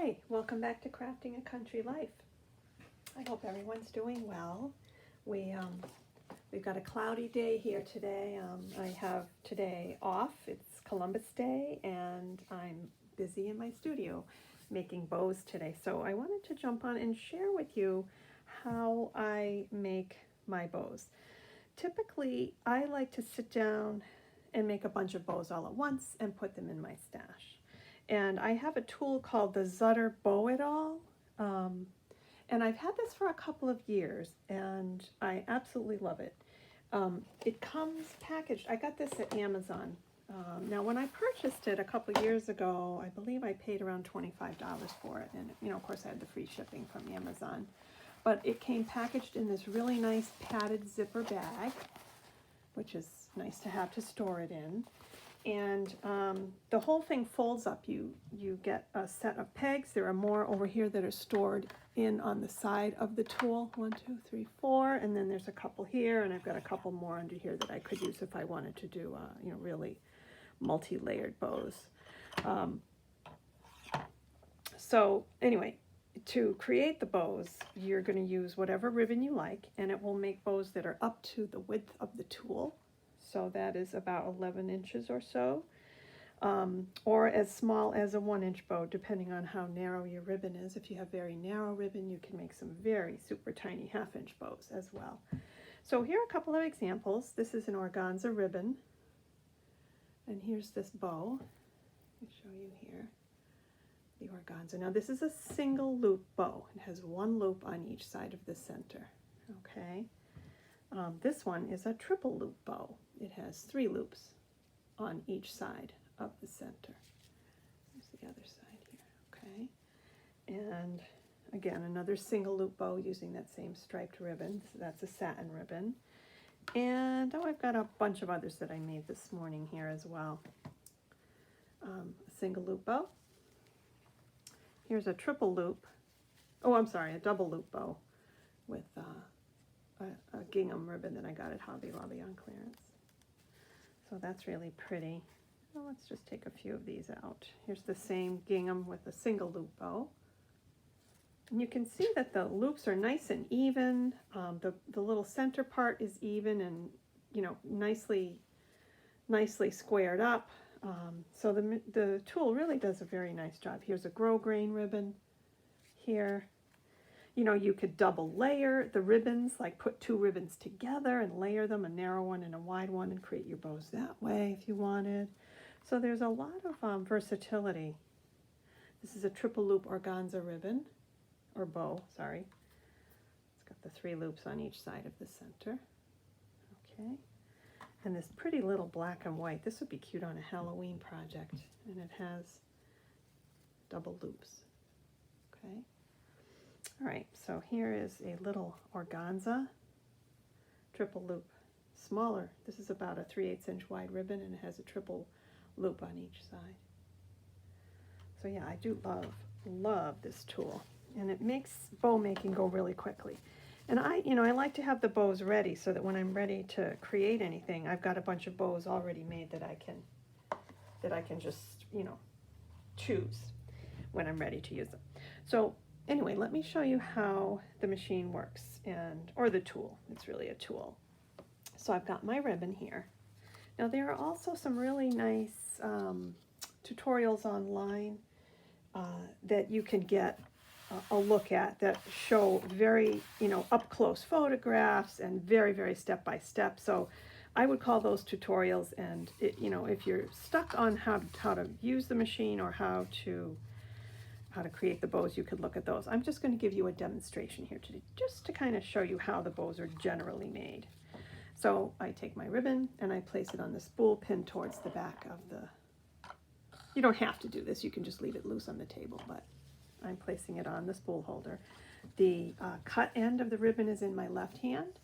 Hi, welcome back to Crafting a Country Life. I hope everyone's doing well. We've got a cloudy day here today. I have today off. It's Columbus Day and I'm busy in my studio making bows today. So I wanted to jump on and share with you how I make my bows. Typically, I like to sit down and make a bunch of bows all at once and put them in my stash. And I have a tool called the Zutter Bow It All. And I've had this for a couple of years and I absolutely love it. It comes packaged. I got this at Amazon. Now when I purchased it a couple of years ago, I believe I paid around $25 for it. And of course I had the free shipping from Amazon. But it came packaged in this really nice padded zipper bag, which is nice to have to store it in. And the whole thing folds up. You get a set of pegs. There are more over here that are stored in on the side of the tool. 1, 2, 3, 4, and then there's a couple here, and I've got a couple more under here that I could use if I wanted to do really multi-layered bows. So anyway, to create the bows, you're going to use whatever ribbon you like, and it will make bows that are up to the width of the tool. So that is about 11 inches or so, or as small as a 1-inch bow, depending on how narrow your ribbon is. If you have very narrow ribbon, you can make some very super tiny 1/2-inch bows as well. So here are a couple of examples. This is an organza ribbon, and here's this bow. Let me show you here the organza. Now this is a single loop bow. It has 1 loop on each side of the center. Okay. This one is a triple loop bow. It has 3 loops on each side of the center. Here's the other side here, okay? And again, another single loop bow using that same striped ribbon. So that's a satin ribbon. And I've got a bunch of others that I made this morning here as well. A single loop bow. Here's a triple loop. Oh, I'm sorry, a double loop bow with a gingham ribbon that I got at Hobby Lobby on clearance. So that's really pretty. Well, let's just take a few of these out. Here's the same gingham with a single loop bow. And you can see that the loops are nice and even. The little center part is even and nicely squared up. So the tool really does a very nice job. Here's a grosgrain ribbon here. You could double layer the ribbons, like put 2 ribbons together and layer them, a narrow one and a wide one, and create your bows that way if you wanted. So there's a lot of versatility. This is a triple loop organza ribbon, or bow, sorry. It's got the 3 loops on each side of the center. Okay. And this pretty little black and white. This would be cute on a Halloween project. And it has double loops. Okay. All right, so here is a little organza triple loop, smaller. This is about a 3/8 inch wide ribbon, and it has a triple loop on each side. So yeah, I do love this tool, and it makes bow making go really quickly. And I like to have the bows ready so that when I'm ready to create anything, I've got a bunch of bows already made that I can just choose when I'm ready to use them. So anyway, let me show you how the machine works, or the tool. It's really a tool. So I've got my ribbon here. Now there are also some really nice tutorials online that you can get a look at that show very, up close photographs and very, very step by step. So I would call those tutorials, and if you're stuck on how to use the machine or how to create the bows, you could look at those. I'm just going to give you a demonstration here today, just to kind of show you how the bows are generally made. So I take my ribbon and I place it on the spool pinned towards the back of the, you don't have to do this, you can just leave it loose on the table, but I'm placing it on the spool holder. The cut end of the ribbon is in my left hand.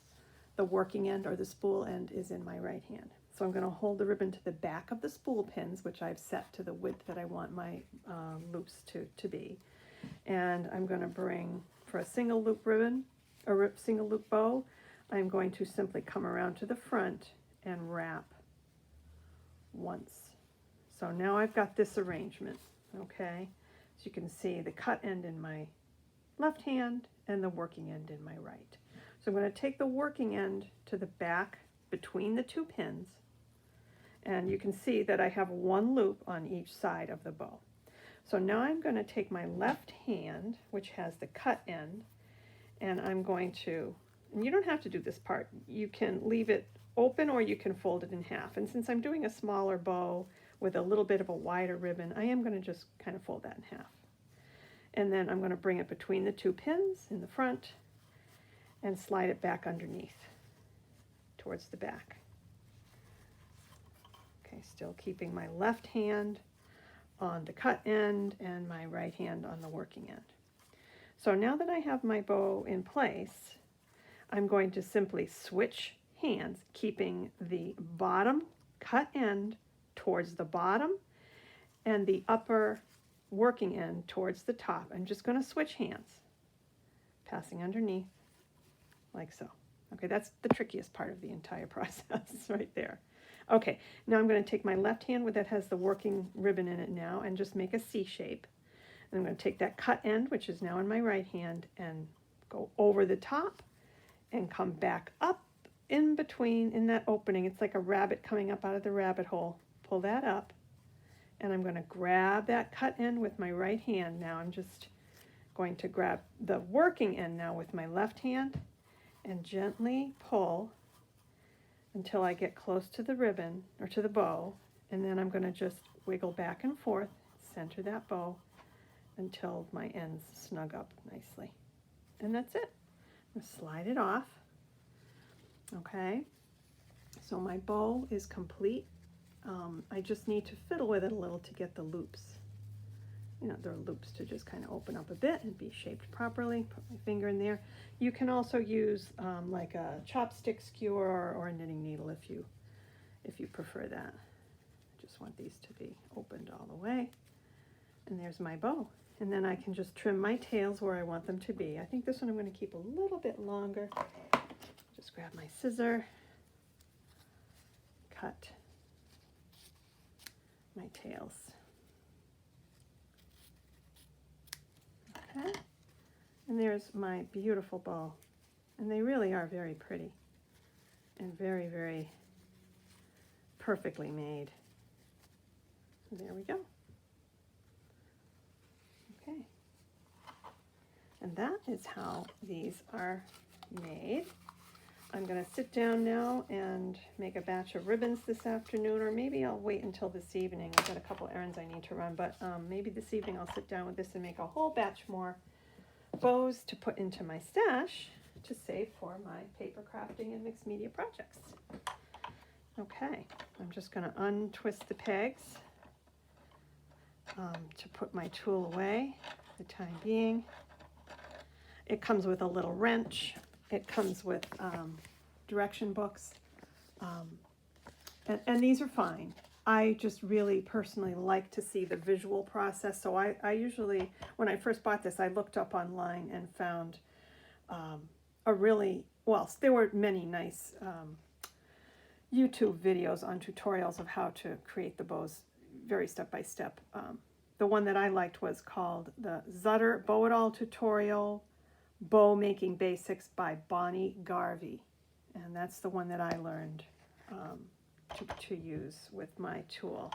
The working end, or the spool end, is in my right hand. So I'm going to hold the ribbon to the back of the spool pins, which I've set to the width that I want my loops to be. And I'm going to bring, for a single loop ribbon, or single loop bow, I'm going to simply come around to the front and wrap once. So now I've got this arrangement, okay? So you can see the cut end in my left hand and the working end in my right. So I'm going to take the working end to the back between the two pins, and you can see that I have one loop on each side of the bow. So now I'm going to take my left hand, which has the cut end, and I'm going to, and you don't have to do this part, you can leave it open or you can fold it in half. And since I'm doing a smaller bow with a little bit of a wider ribbon, I am going to just kind of fold that in half. And then I'm going to bring it between the two pins in the front and slide it back underneath towards the back. Okay, still keeping my left hand on the cut end and my right hand on the working end. So now that I have my bow in place, I'm going to simply switch hands, keeping the bottom cut end towards the bottom and the upper working end towards the top. I'm just going to switch hands, passing underneath like so. Okay, that's the trickiest part of the entire process right there. Okay, now I'm going to take my left hand that has the working ribbon in it now and just make a C shape. And I'm going to take that cut end, which is now in my right hand, and go over the top and come back up in between in that opening. It's like a rabbit coming up out of the rabbit hole. Pull that up, and I'm going to grab that cut end with my right hand. Now I'm just going to grab the working end now with my left hand and gently pull until I get close to the ribbon or to the bow, and then I'm going to just wiggle back and forth, center that bow until my ends snug up nicely. And that's it. I'm going to slide it off. Okay, so my bow is complete. I just need to fiddle with it a little to get the loops. You know, there are loops to just kind of open up a bit and be shaped properly. Put my finger in there. You can also use like a chopstick skewer or a knitting needle if you prefer that. I just want these to be opened all the way. And there's my bow. And then I can just trim my tails where I want them to be. I think this one I'm going to keep a little bit longer. Just grab my scissor, cut my tails. Okay, and there's my beautiful bow. And they really are very pretty and very, very perfectly made. There we go. Okay, and that is how these are made. I'm going to sit down now and make a batch of ribbons this afternoon, or maybe I'll wait until this evening. I've got a couple errands I need to run, but maybe this evening I'll sit down with this and make a whole batch more bows to put into my stash to save for my paper crafting and mixed media projects. Okay, I'm just going to untwist the pegs to put my tool away for the time being. It comes with a little wrench. It comes with direction books, and these are fine. I just really personally like to see the visual process, so I usually, when I first bought this, I looked up online and found a really, well, there were many nice YouTube videos on tutorials of how to create the bows very step by step. The one that I liked was called the Zutter Bow It All tutorial, Bow Making Basics by Bonnie Garvey, and that's the one that I learned to use with my tool.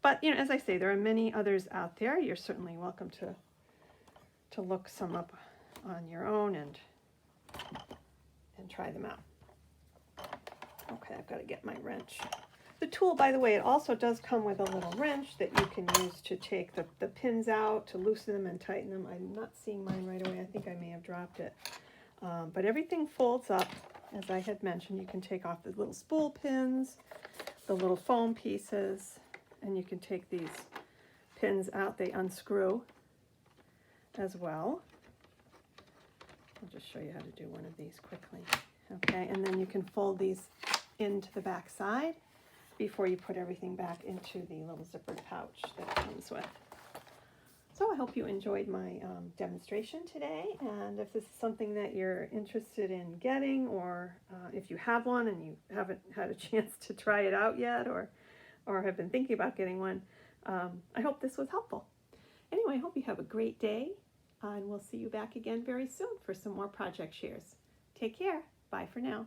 But you know, as I say, there are many others out there. You're certainly welcome to look some up on your own and try them out. Okay, I've got to get my wrench. The tool, by the way, it also does come with a little wrench that you can use to take the pins out, to loosen them and tighten them. I'm not seeing mine right away. I think I may have dropped it. But everything folds up, as I had mentioned. You can take off the little spool pins, the little foam pieces, and you can take these pins out. They unscrew as well. I'll just show you how to do one of these quickly. Okay, and then you can fold these into the back side before you put everything back into the little zippered pouch that it comes with. So I hope you enjoyed my demonstration today, and if this is something that you're interested in getting, or if you have one and you haven't had a chance to try it out yet, or have been thinking about getting one, I hope this was helpful. Anyway, I hope you have a great day, and we'll see you back again very soon for some more project shares. Take care. Bye for now.